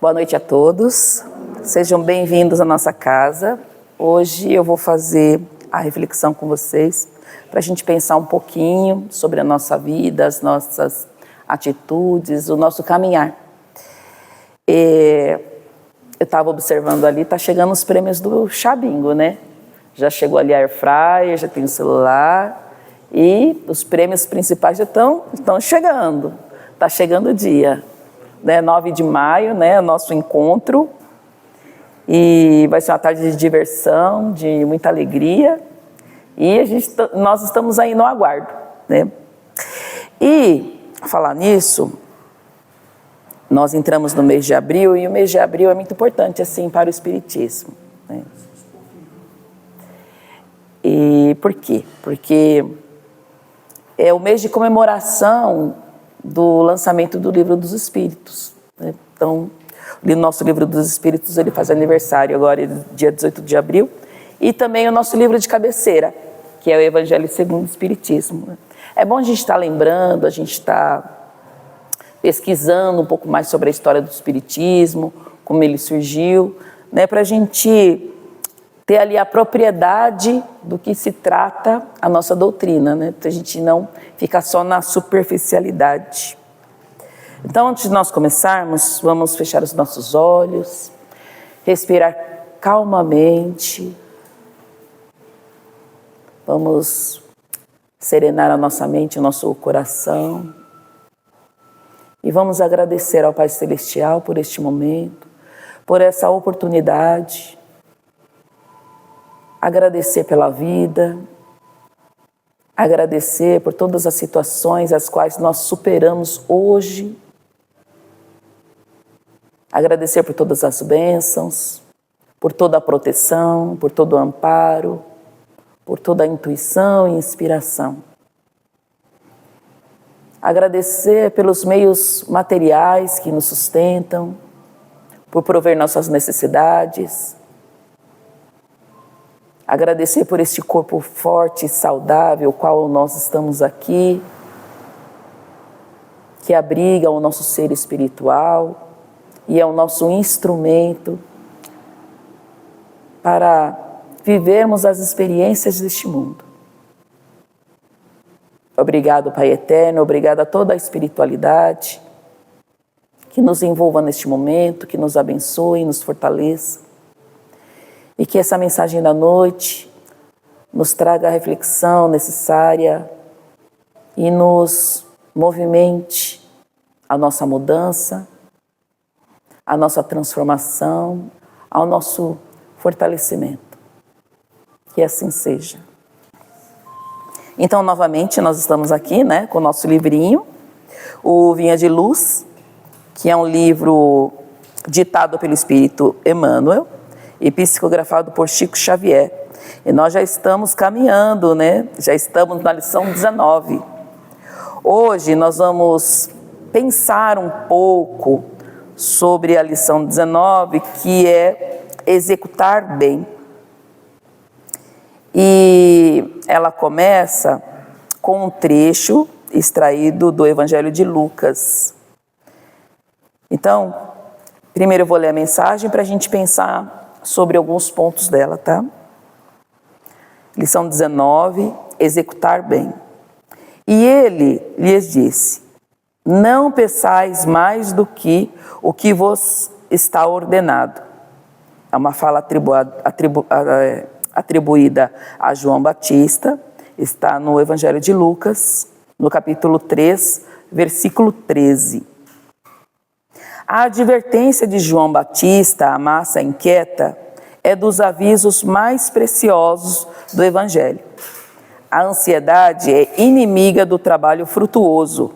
Boa noite a todos, sejam bem-vindos à nossa casa. Hoje eu vou fazer a reflexão com vocês para a gente pensar um pouquinho sobre a nossa vida, as nossas atitudes, o nosso caminhar. Eu estava observando ali, está chegando os prêmios do Chabingo, né? Já chegou ali a Air Fryer, já tem o celular e os prêmios principais já estão chegando. Está chegando o dia, né? 9 de maio, né? O nosso encontro. E vai ser uma tarde de diversão, de muita alegria. E nós estamos aí no aguardo, né? E, falar nisso, nós entramos no mês de abril, e o mês de abril é muito importante, assim, para o Espiritismo, né? E por quê? Porque é o mês de comemoração do lançamento do Livro dos Espíritos, né? Então, o nosso Livro dos Espíritos, ele faz aniversário agora, dia 18 de abril, e também o nosso livro de cabeceira, que é o Evangelho segundo o Espiritismo, né? É bom a gente estar lembrando, a gente estar pesquisando um pouco mais sobre a história do Espiritismo, como ele surgiu, né, para a gente ter ali a propriedade do que se trata a nossa doutrina, né, para a gente não ficar só na superficialidade. Então, antes de nós começarmos, vamos fechar os nossos olhos, respirar calmamente, vamos serenar a nossa mente, o nosso coração, e vamos agradecer ao Pai Celestial por este momento, por essa oportunidade, agradecer pela vida, agradecer por todas as situações as quais nós superamos hoje, agradecer por todas as bênçãos, por toda a proteção, por todo o amparo, por toda a intuição e inspiração. Agradecer pelos meios materiais que nos sustentam, por prover nossas necessidades. Agradecer por este corpo forte e saudável, qual nós estamos aqui, que abriga o nosso ser espiritual e é o nosso instrumento para vivermos as experiências deste mundo. Obrigado, Pai Eterno, obrigado a toda a espiritualidade que nos envolva neste momento, que nos abençoe, nos fortaleça, e que essa mensagem da noite nos traga a reflexão necessária e nos movimente a nossa mudança, a nossa transformação, ao nosso fortalecimento. Que assim seja. Então, novamente, nós estamos aqui, né, com o nosso livrinho, o Vinha de Luz, que é um livro ditado pelo Espírito Emmanuel e psicografado por Chico Xavier. E nós já estamos caminhando, né? Já estamos na lição 19. Hoje nós vamos pensar um pouco sobre a lição 19, que é executar bem. E ela começa com um trecho extraído do Evangelho de Lucas. Então, primeiro eu vou ler a mensagem para a gente pensar sobre alguns pontos dela, tá? Lição 19, executar bem. E ele lhes disse: não peçais mais do que o que vos está ordenado. É uma fala atribuída a João Batista, está no Evangelho de Lucas, no capítulo 3, versículo 13. A advertência de João Batista à massa inquieta é dos avisos mais preciosos do Evangelho. A ansiedade é inimiga do trabalho frutuoso.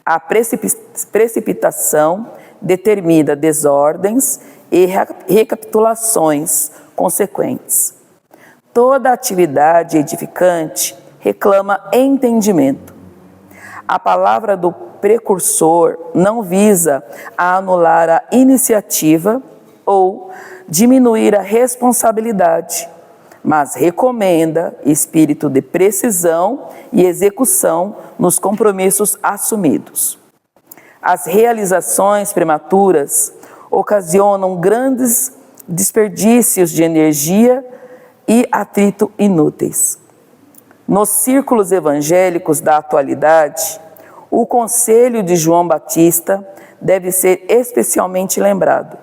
A precipitação determina desordens e recapitulações consequentes. Toda atividade edificante reclama entendimento. A palavra do precursor não visa a anular a iniciativa ou diminuir a responsabilidade, mas recomenda espírito de precisão e execução nos compromissos assumidos. As realizações prematuras ocasionam grandes desperdícios de energia e atrito inúteis. Nos círculos evangélicos da atualidade, o conselho de João Batista deve ser especialmente lembrado.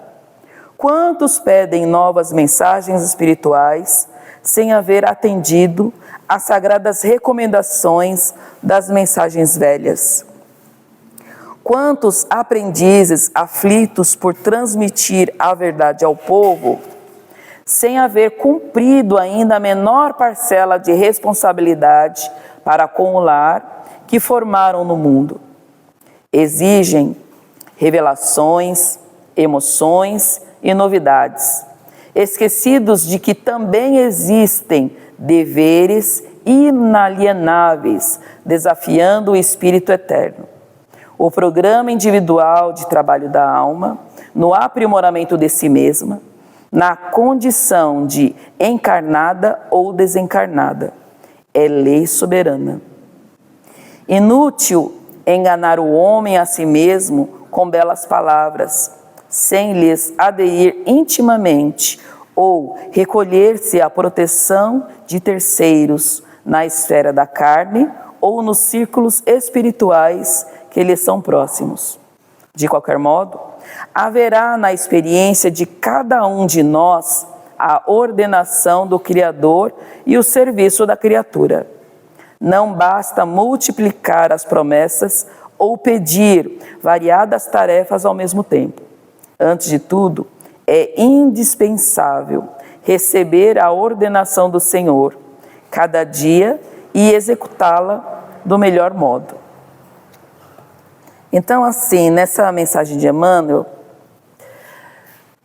Quantos pedem novas mensagens espirituais sem haver atendido às sagradas recomendações das mensagens velhas? Quantos aprendizes aflitos por transmitir a verdade ao povo, sem haver cumprido ainda a menor parcela de responsabilidade para com o lar que formaram no mundo? Exigem revelações, emoções e novidades, esquecidos de que também existem deveres inalienáveis, desafiando o espírito eterno. O programa individual de trabalho da alma, no aprimoramento de si mesma, na condição de encarnada ou desencarnada, é lei soberana. Inútil enganar o homem a si mesmo com belas palavras, sem lhes aderir intimamente ou recolher-se à proteção de terceiros na esfera da carne ou nos círculos espirituais que lhes são próximos. De qualquer modo, haverá na experiência de cada um de nós a ordenação do Criador e o serviço da criatura. Não basta multiplicar as promessas ou pedir variadas tarefas ao mesmo tempo. Antes de tudo, é indispensável receber a ordenação do Senhor cada dia e executá-la do melhor modo. Então, assim, nessa mensagem de Emmanuel,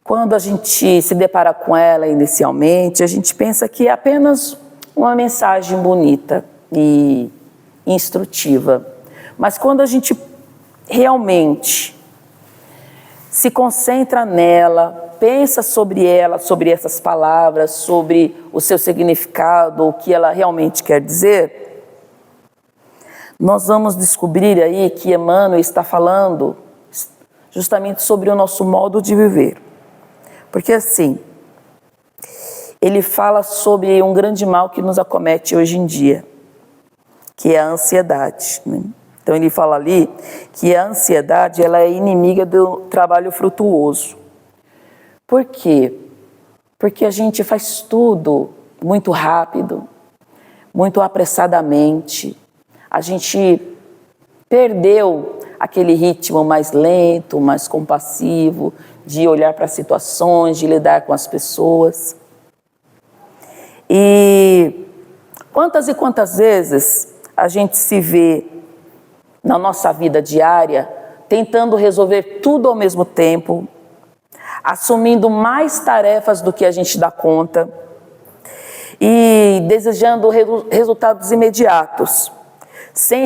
quando a gente se depara com ela inicialmente, a gente pensa que é apenas uma mensagem bonita e instrutiva. Mas quando a gente realmente se concentra nela, pensa sobre ela, sobre essas palavras, sobre o seu significado, o que ela realmente quer dizer, nós vamos descobrir aí que Emmanuel está falando justamente sobre o nosso modo de viver. Porque assim, ele fala sobre um grande mal que nos acomete hoje em dia, que é a ansiedade, né? Então ele fala ali que a ansiedade ela é inimiga do trabalho frutuoso. Por quê? Porque a gente faz tudo muito rápido, muito apressadamente. A gente perdeu aquele ritmo mais lento, mais compassivo, de olhar para as situações, de lidar com as pessoas. E quantas vezes a gente se vê na nossa vida diária tentando resolver tudo ao mesmo tempo, assumindo mais tarefas do que a gente dá conta e desejando resultados imediatos, sem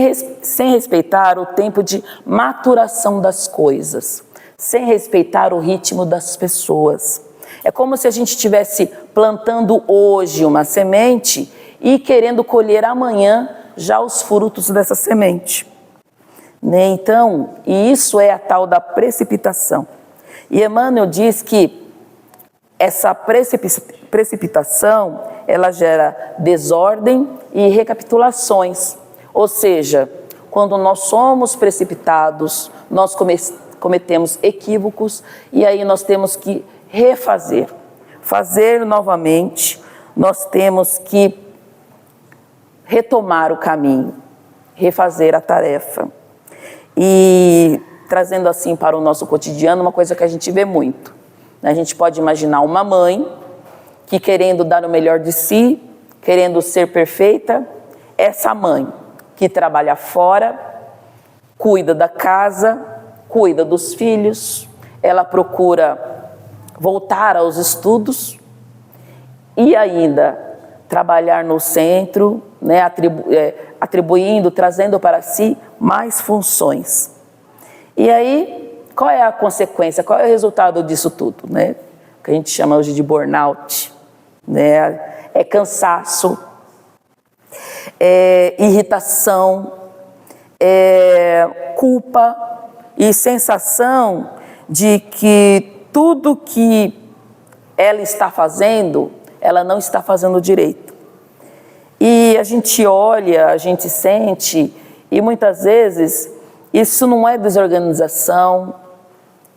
respeitar o tempo de maturação das coisas, sem respeitar o ritmo das pessoas. É como se a gente estivesse plantando hoje uma semente e querendo colher amanhã já os frutos dessa semente. Então, e isso é a tal da precipitação. E Emmanuel diz que essa precipitação, ela gera desordem e recapitulações. Ou seja, quando nós somos precipitados, nós cometemos equívocos e aí nós temos que refazer, fazer novamente, nós temos que retomar o caminho, refazer a tarefa. E trazendo assim para o nosso cotidiano uma coisa que a gente vê muito. A gente pode imaginar uma mãe que querendo dar o melhor de si, querendo ser perfeita, essa mãe que trabalha fora, cuida da casa, cuida dos filhos, ela procura voltar aos estudos e ainda trabalhar no centro, né, atribuindo, trazendo para si mais funções. E aí, qual é a consequência, qual é o resultado disso tudo, né? Que a gente chama hoje de burnout, né? É cansaço, é irritação, é culpa e sensação de que tudo que ela está fazendo, ela não está fazendo direito. E a gente olha, a gente sente, e muitas vezes isso não é desorganização,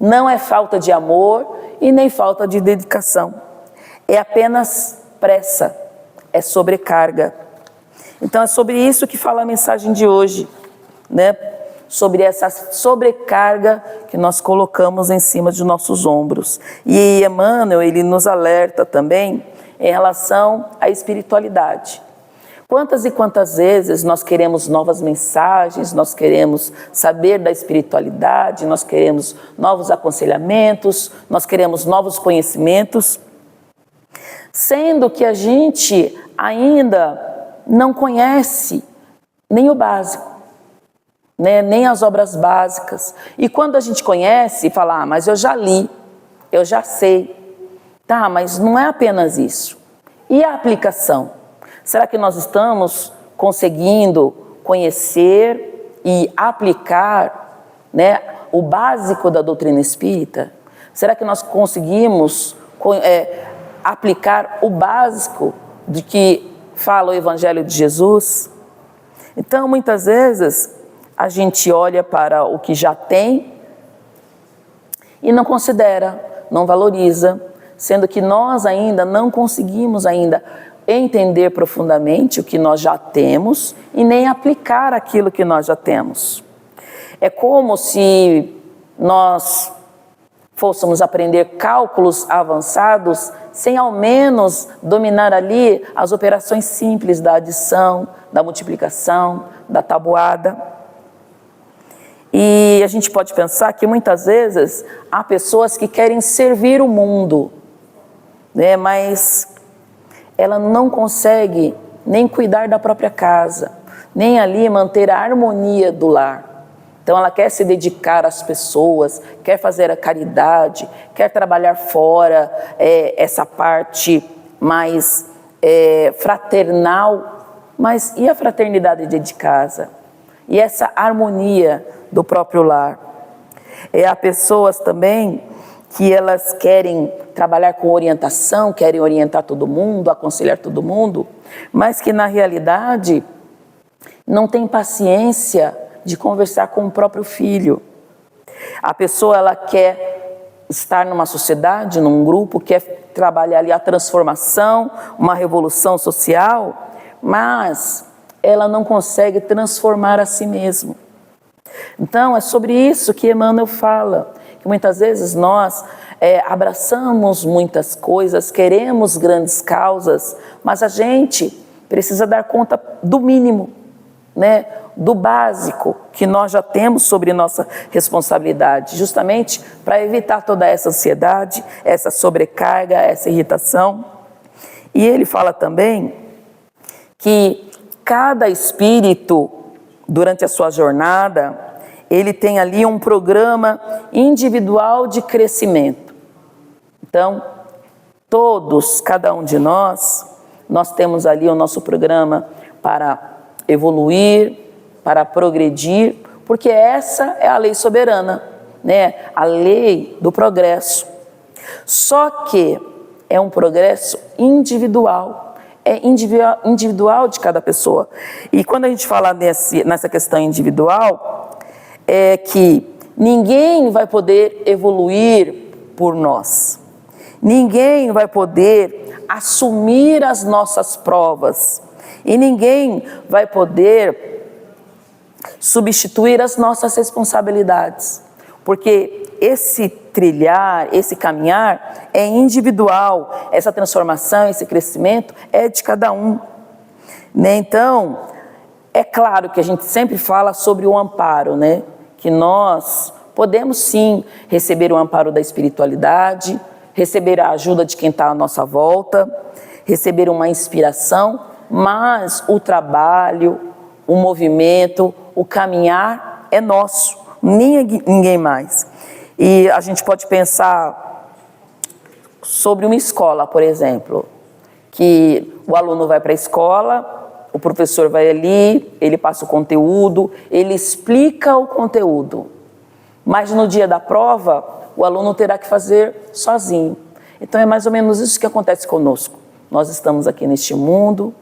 não é falta de amor e nem falta de dedicação. É apenas pressa, é sobrecarga. Então é sobre isso que fala a mensagem de hoje, né? Sobre essa sobrecarga que nós colocamos em cima de nossos ombros. E Emmanuel, ele nos alerta também em relação à espiritualidade. Quantas e quantas vezes nós queremos novas mensagens, nós queremos saber da espiritualidade, nós queremos novos aconselhamentos, nós queremos novos conhecimentos, sendo que a gente ainda não conhece nem o básico, né? Nem as obras básicas. E quando a gente conhece e fala, mas eu já li, eu já sei. Tá, mas não é apenas isso. E a aplicação? Será que nós estamos conseguindo conhecer e aplicar, né, o básico da doutrina espírita? Será que nós conseguimos aplicar o básico de que fala o Evangelho de Jesus? Então, muitas vezes, a gente olha para o que já tem e não considera, não valoriza, sendo que nós ainda não conseguimos entender profundamente o que nós já temos e nem aplicar aquilo que nós já temos. É como se nós fôssemos aprender cálculos avançados sem ao menos dominar ali as operações simples da adição, da multiplicação, da tabuada. E a gente pode pensar que muitas vezes há pessoas que querem servir o mundo, né, mas ela não consegue nem cuidar da própria casa, nem ali manter a harmonia do lar. Então ela quer se dedicar às pessoas, quer fazer a caridade, quer trabalhar fora, essa parte mais fraternal, mas e a fraternidade dentro de casa? E essa harmonia do próprio lar? Há pessoas também que elas querem trabalhar com orientação, querem orientar todo mundo, aconselhar todo mundo, mas que na realidade não tem paciência de conversar com o próprio filho. A pessoa, ela quer estar numa sociedade, num grupo, quer trabalhar ali a transformação, uma revolução social, mas ela não consegue transformar a si mesma. Então é sobre isso que Emmanuel fala, que muitas vezes nós abraçamos muitas coisas, queremos grandes causas, mas a gente precisa dar conta do mínimo, né, do básico que nós já temos sobre nossa responsabilidade, justamente para evitar toda essa ansiedade, essa sobrecarga, essa irritação. E ele fala também que cada espírito, durante a sua jornada, ele tem ali um programa individual de crescimento. Então, todos, cada um de nós temos ali o nosso programa para evoluir, para progredir, porque essa é a lei soberana, né? A lei do progresso. Só que é um progresso individual, individual de cada pessoa. E quando a gente fala nessa questão individual, é que ninguém vai poder evoluir por nós. Ninguém vai poder assumir as nossas provas. E ninguém vai poder substituir as nossas responsabilidades. Porque esse trilhar, esse caminhar é individual. Essa transformação, esse crescimento é de cada um, né? Então, é claro que a gente sempre fala sobre o amparo, né? Que nós podemos sim receber o amparo da espiritualidade, receber a ajuda de quem está à nossa volta, receber uma inspiração, mas o trabalho, o movimento, o caminhar é nosso, ninguém mais. E a gente pode pensar sobre uma escola, por exemplo, que o aluno vai para a escola, o professor vai ali, ele passa o conteúdo, ele explica o conteúdo, mas no dia da prova, o aluno terá que fazer sozinho. Então é mais ou menos isso que acontece conosco. Nós estamos aqui neste mundo,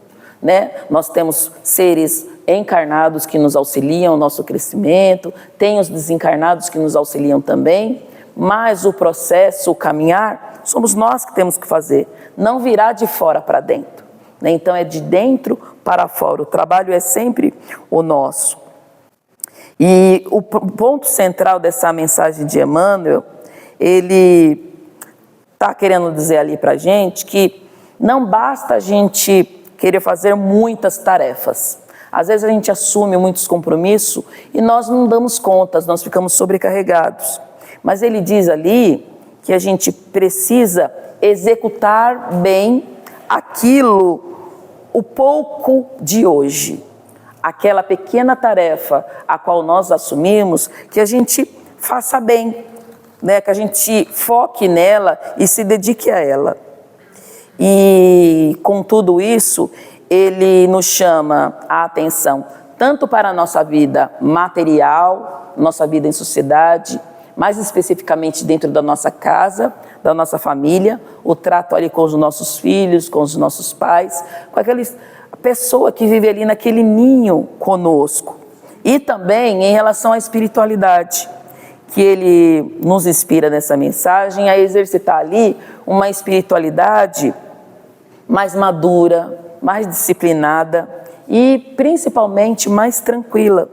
né? Nós temos seres encarnados que nos auxiliam no nosso crescimento, tem os desencarnados que nos auxiliam também, mas o processo, o caminhar, somos nós que temos que fazer, não virá de fora para dentro, né? Então é de dentro para fora, o trabalho é sempre o nosso. E o ponto central dessa mensagem de Emmanuel, ele está querendo dizer ali para a gente que não basta a gente querer fazer muitas tarefas. Às vezes a gente assume muitos compromissos e nós não damos contas, nós ficamos sobrecarregados. Mas ele diz ali que a gente precisa executar bem aquilo, o pouco de hoje. Aquela pequena tarefa a qual nós assumimos, que a gente faça bem, né? Que a gente foque nela e se dedique a ela. E com tudo isso, ele nos chama a atenção tanto para a nossa vida material, nossa vida em sociedade, mais especificamente dentro da nossa casa, da nossa família, o trato ali com os nossos filhos, com os nossos pais, com aqueles pessoa que vive ali naquele ninho conosco. E também em relação à espiritualidade, que ele nos inspira nessa mensagem a exercitar ali uma espiritualidade mais madura, mais disciplinada e principalmente mais tranquila,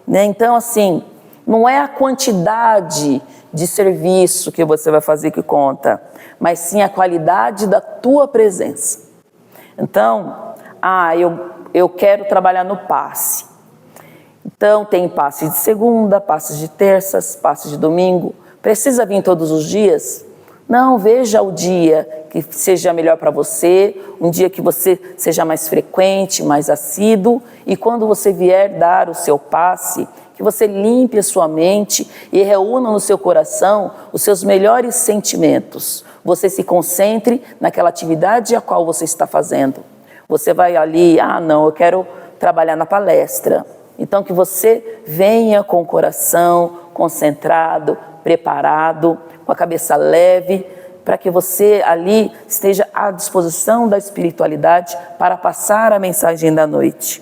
né? Então, assim, não é a quantidade de serviço que você vai fazer que conta, mas sim a qualidade da tua presença. Então, eu quero trabalhar no passe. Então, tem passes de segunda, passes de terças, passes de domingo. Precisa vir todos os dias? Não, veja o dia que seja melhor para você, um dia que você seja mais frequente, mais assíduo, e quando você vier dar o seu passe, que você limpe a sua mente e reúna no seu coração os seus melhores sentimentos. Você se concentre naquela atividade a qual você está fazendo. Você vai ali, não, eu quero trabalhar na palestra. Então que você venha com o coração concentrado, preparado, com a cabeça leve, para que você ali esteja à disposição da espiritualidade para passar a mensagem da noite.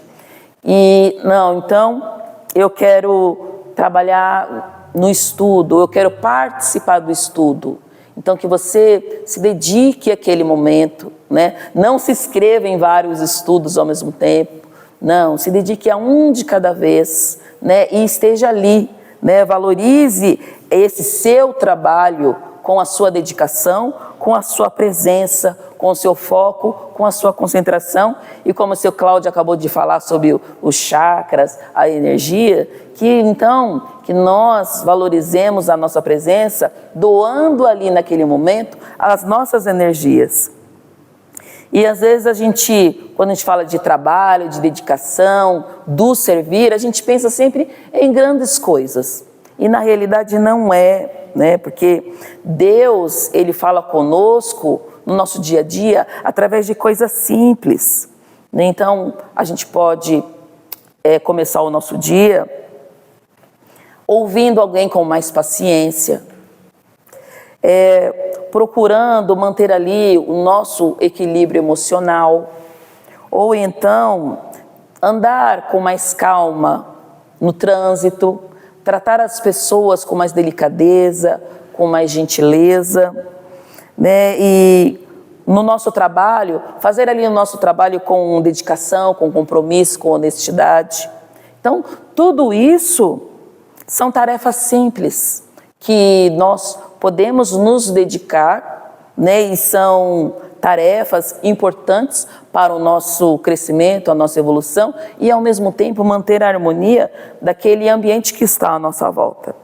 Então eu quero trabalhar no estudo, eu quero participar do estudo. Então que você se dedique àquele momento, né? Não se inscreva em vários estudos ao mesmo tempo, não, se dedique a um de cada vez, né? E esteja ali, né? Valorize esse seu trabalho com a sua dedicação, com a sua presença, com o seu foco, com a sua concentração. E como o seu Cláudio acabou de falar sobre os chakras, a energia, que nós valorizemos a nossa presença, doando ali naquele momento as nossas energias. E às vezes quando a gente fala de trabalho, de dedicação, do servir, a gente pensa sempre em grandes coisas. E na realidade não é, né? Porque Deus, Ele fala conosco no nosso dia a dia através de coisas simples, né? Então a gente pode começar o nosso dia ouvindo alguém com mais paciência, procurando manter ali o nosso equilíbrio emocional, ou então andar com mais calma no trânsito, tratar as pessoas com mais delicadeza, com mais gentileza, né? E no nosso trabalho, fazer ali o nosso trabalho com dedicação, com compromisso, com honestidade. Então, tudo isso são tarefas simples que nós podemos nos dedicar, né? E são tarefas importantes para o nosso crescimento, a nossa evolução e, ao mesmo tempo, manter a harmonia daquele ambiente que está à nossa volta.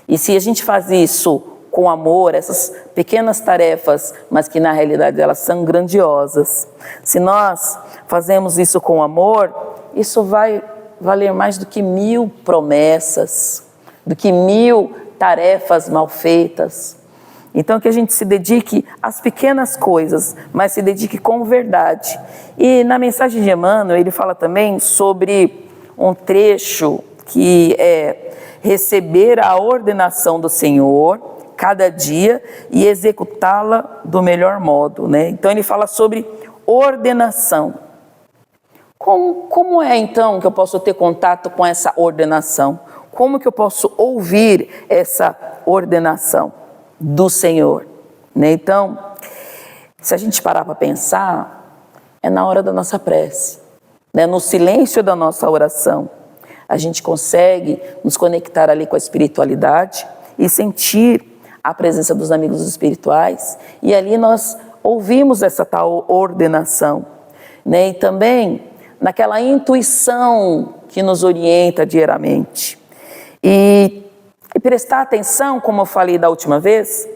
E se a gente faz isso com amor, essas pequenas tarefas, mas que na realidade elas são grandiosas, se nós fazemos isso com amor, isso vai valer mais do que 1000 promessas, do que 1000 tarefas mal feitas. Então que a gente se dedique às pequenas coisas, mas se dedique com verdade. E na mensagem de Emmanuel ele fala também sobre um trecho que receber a ordenação do Senhor cada dia e executá-la do melhor modo, né? Então ele fala sobre ordenação. Como é então que eu posso ter contato com essa ordenação? Como que eu posso ouvir essa ordenação do Senhor? Né? Então, se a gente parar para pensar, é na hora da nossa prece, né? No silêncio da nossa oração, a gente consegue nos conectar ali com a espiritualidade e sentir a presença dos amigos espirituais, e ali nós ouvimos essa tal ordenação, né? E também naquela intuição que nos orienta diariamente. E prestar atenção, como eu falei da última vez,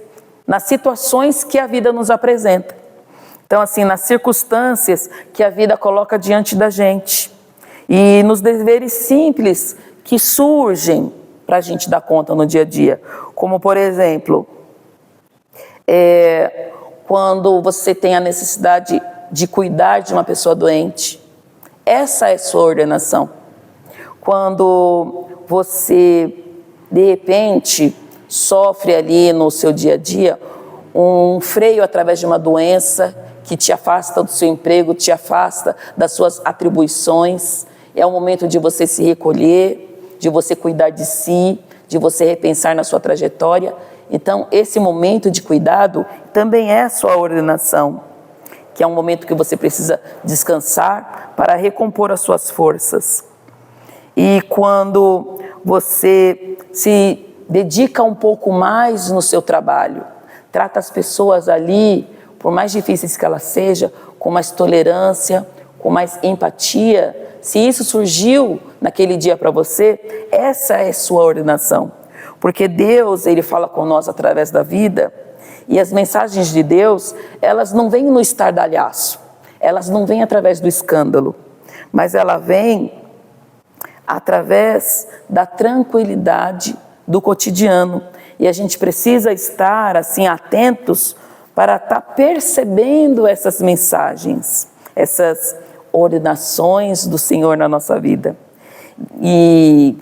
nas situações que a vida nos apresenta. Então, assim, nas circunstâncias que a vida coloca diante da gente. E nos deveres simples que surgem para a gente dar conta no dia a dia. Como, por exemplo, quando você tem a necessidade de cuidar de uma pessoa doente. Essa é sua ordenação. Quando você, de repente, sofre ali no seu dia a dia um freio através de uma doença que te afasta do seu emprego, te afasta das suas atribuições, é o momento de você se recolher, de você cuidar de si, de você repensar na sua trajetória. Então, esse momento de cuidado também é a sua ordenação, que é um momento que você precisa descansar para recompor as suas forças. E quando você se dedica um pouco mais no seu trabalho, trata as pessoas ali, por mais difíceis que elas sejam, com mais tolerância, com mais empatia, se isso surgiu naquele dia para você, essa é sua ordenação. Porque Deus, Ele fala com nós através da vida, e as mensagens de Deus, elas não vêm no estardalhaço, elas não vêm através do escândalo, mas ela vem através da tranquilidade do cotidiano. E a gente precisa estar assim atentos para estar percebendo essas mensagens, essas ordenações do Senhor na nossa vida. E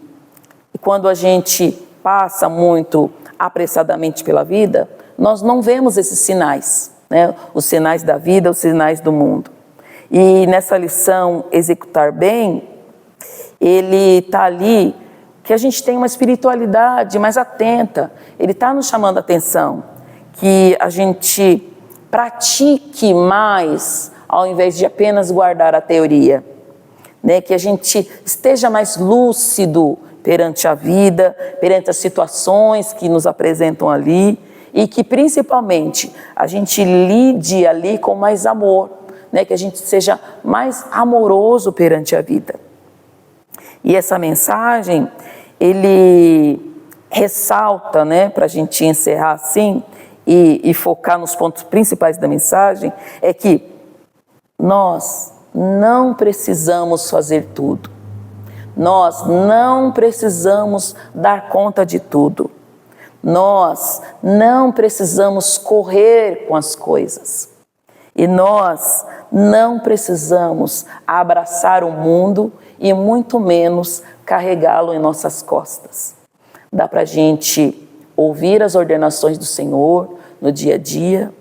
quando a gente passa muito apressadamente pela vida, nós não vemos esses sinais, né? Os sinais da vida, os sinais do mundo. E nessa lição, executar bem, ele está ali, que a gente tem uma espiritualidade mais atenta, ele está nos chamando a atenção, que a gente pratique mais, ao invés de apenas guardar a teoria, né? Que a gente esteja mais lúcido perante a vida, perante as situações que nos apresentam ali, e que principalmente a gente lide ali com mais amor, né? Que a gente seja mais amoroso perante a vida. E essa mensagem, ele ressalta, né, para a gente encerrar assim e focar nos pontos principais da mensagem, é que nós não precisamos fazer tudo. Nós não precisamos dar conta de tudo. Nós não precisamos correr com as coisas. E nós não precisamos abraçar o mundo e muito menos carregá-lo em nossas costas. Dá para a gente ouvir as ordenações do Senhor no dia a dia,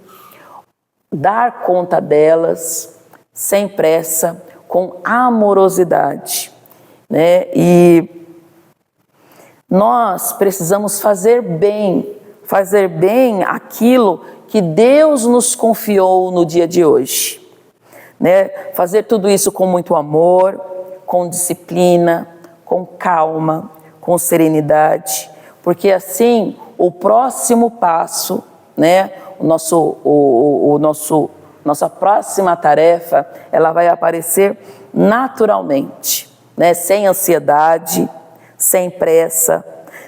dar conta delas sem pressa, com amorosidade, né? E nós precisamos fazer bem aquilo que Deus nos confiou no dia de hoje, né? Fazer tudo isso com muito amor, com disciplina, com calma, com serenidade, porque assim o próximo passo, né? Nossa próxima tarefa, ela vai aparecer naturalmente, né? Sem ansiedade, sem pressa,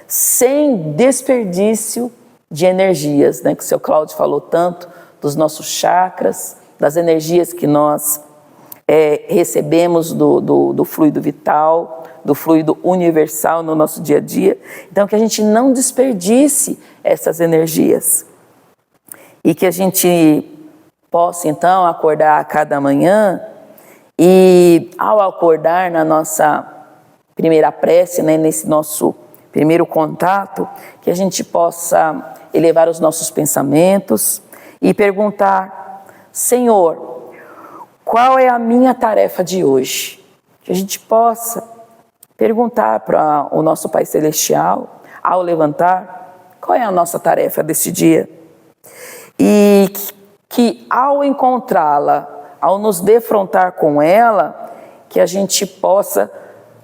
sem desperdício de energias, né? Que o seu Cláudio falou tanto dos nossos chakras, das energias que nós recebemos do fluido vital, do fluido universal no nosso dia a dia. Então, que a gente não desperdice essas energias e que a gente possa, então, acordar a cada manhã e, ao acordar na nossa primeira prece, né, nesse nosso primeiro contato, que a gente possa elevar os nossos pensamentos e perguntar: Senhor, qual é a minha tarefa de hoje? Que a gente possa perguntar para o nosso Pai Celestial, ao levantar, qual é a nossa tarefa desse dia? E que ao encontrá-la, ao nos defrontar com ela, que a gente possa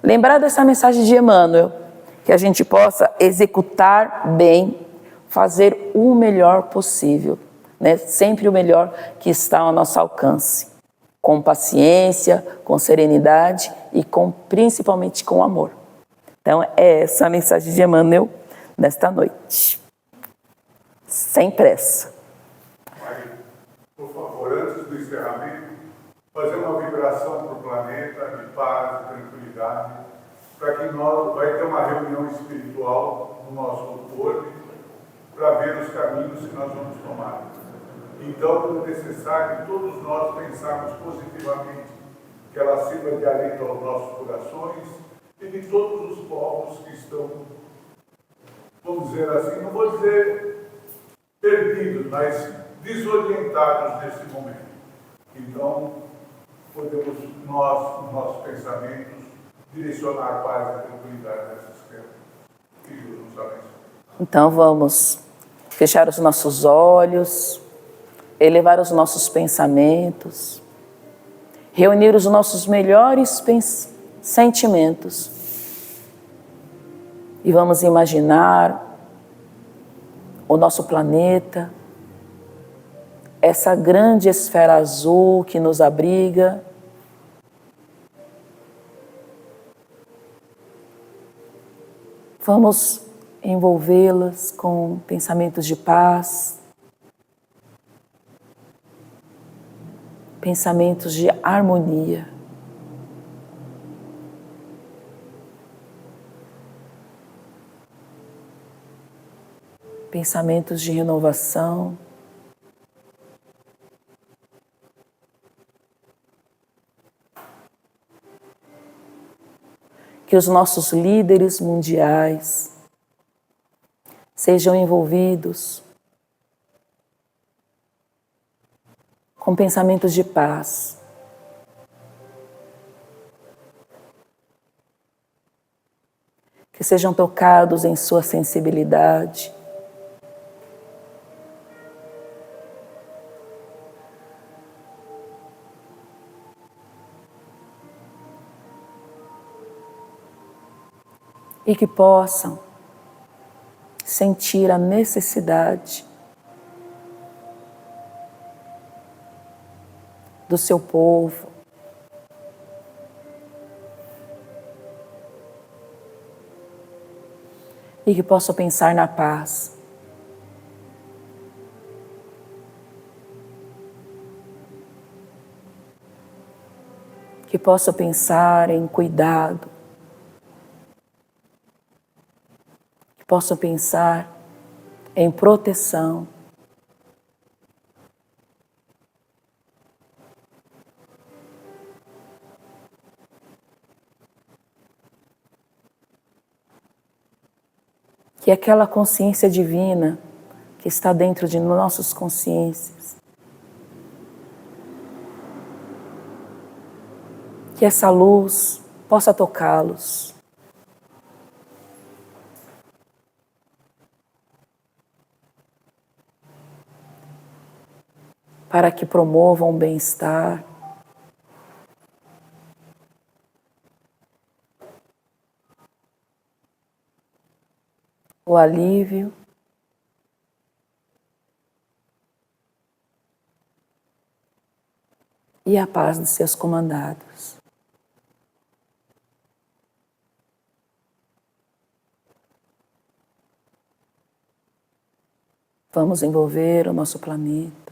lembrar dessa mensagem de Emmanuel, que a gente possa executar bem, fazer o melhor possível, né? Sempre o melhor que está ao nosso alcance, com paciência, com serenidade e principalmente com amor. Então é essa a mensagem de Emmanuel nesta noite. Sem pressa. Por favor, antes do encerramento, fazer uma vibração para o planeta de paz e tranquilidade, para que nós vai ter uma reunião espiritual no nosso corpo para ver os caminhos que nós vamos tomar. Então, é necessário que todos nós pensarmos positivamente, que ela sirva de alento aos nossos corações e de todos os povos que estão, vamos dizer assim, não vou dizer perdidos, mas desorientados nesse momento. Então, podemos nós, nos nossos pensamentos, direcionar a paz e a tranquilidade nessas terras. Que Deus nos abençoe. Então vamos fechar os nossos olhos, elevar os nossos pensamentos, reunir os nossos melhores sentimentos e vamos imaginar o nosso planeta, essa grande esfera azul que nos abriga. Vamos envolvê-las com pensamentos de paz, pensamentos de harmonia. Pensamentos de renovação. Que os nossos líderes mundiais sejam envolvidos com pensamentos de paz. Que sejam tocados em sua sensibilidade. E que possam sentir a necessidade do seu povo, e que possam pensar na paz. Que possam pensar em cuidado. Possam pensar em proteção. Que aquela consciência divina que está dentro de nossas consciências, que essa luz possa tocá-los. Para que promovam o bem-estar, o alívio e a paz dos seus comandados. Vamos envolver o nosso planeta.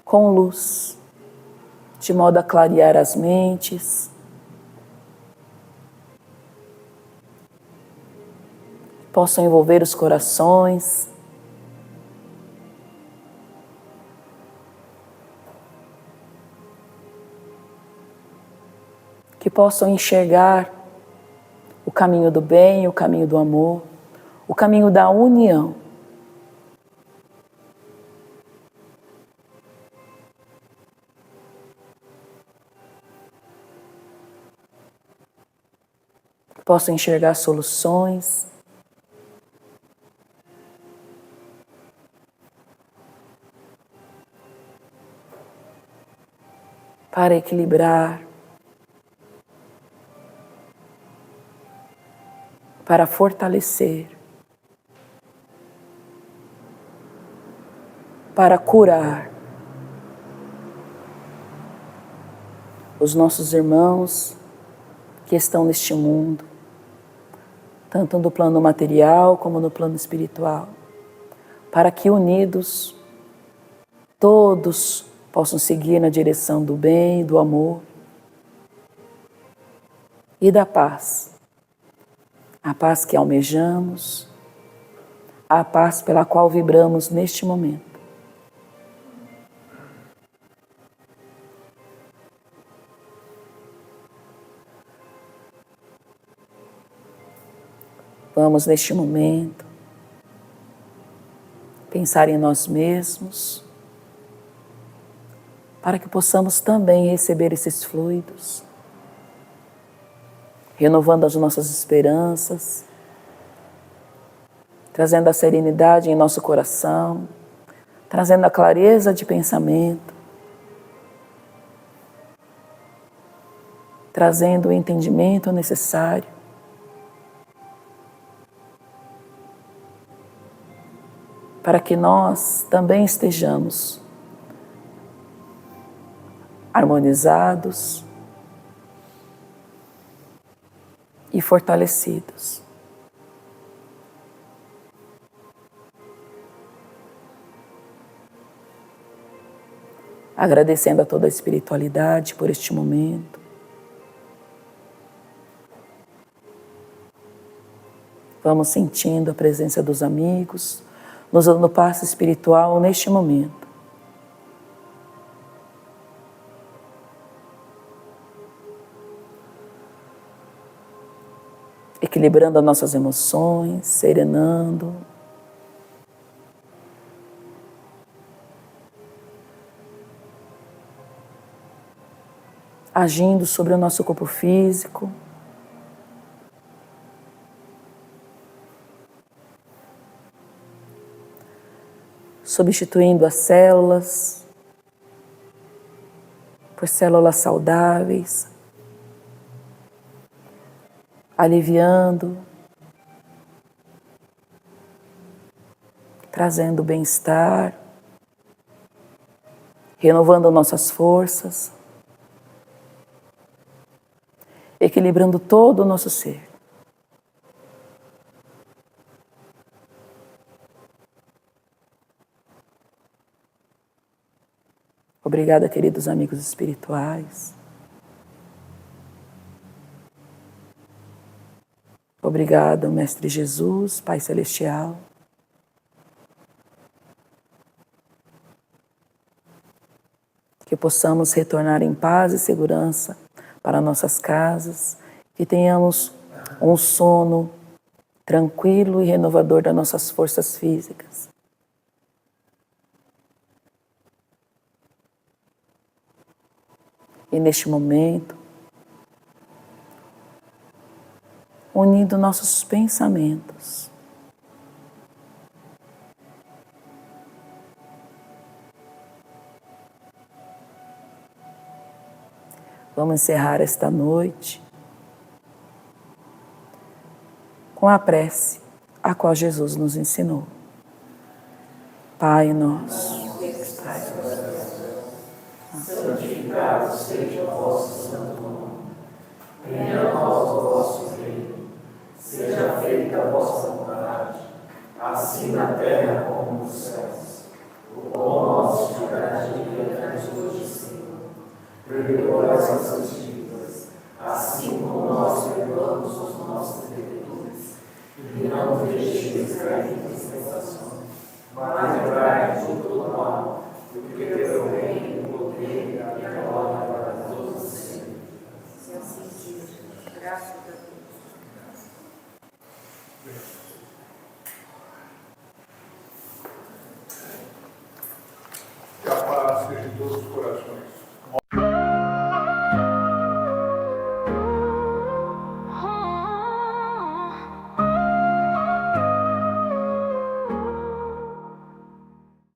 Com luz, de modo a clarear as mentes, possam envolver os corações, que possam enxergar o caminho do bem, o caminho do amor, o caminho da união. Que possam enxergar soluções, para equilibrar, para fortalecer, para curar os nossos irmãos que estão neste mundo, tanto no plano material como no plano espiritual, para que unidos todos possam seguir na direção do bem, do amor e da paz. A paz que almejamos, a paz pela qual vibramos neste momento. Vamos, neste momento, pensar em nós mesmos, para que possamos também receber esses fluidos, renovando as nossas esperanças, trazendo a serenidade em nosso coração, trazendo a clareza de pensamento, trazendo o entendimento necessário para que nós também estejamos harmonizados e fortalecidos. Agradecendo a toda a espiritualidade por este momento. Vamos sentindo a presença dos amigos, nos dando passe espiritual neste momento. Equilibrando as nossas emoções, serenando. Agindo sobre o nosso corpo físico. Substituindo as células por células saudáveis. Aliviando, trazendo bem-estar, renovando nossas forças, equilibrando todo o nosso ser. Obrigada, queridos amigos espirituais. Obrigada, Mestre Jesus, Pai Celestial. Que possamos retornar em paz e segurança para nossas casas, que tenhamos um sono tranquilo e renovador das nossas forças físicas. E neste momento, unindo nossos pensamentos, vamos encerrar esta noite com a prece a qual Jesus nos ensinou. Pai nosso, que estais nos céus, santificado seja o vosso santo nome. Venha a nós o vosso reino. Seja feita a vossa vontade, assim na terra como nos céus. O pão nosso de cada dia dai-nos hoje, Senhor. Perdoa as nossas dívidas, assim como nós perdoamos os nossos devedores. E não nos deixeis cair em tentação, mas livrai-nos de todo mal, porque teu reino, o poder e a glória para todos os sempre. Bem.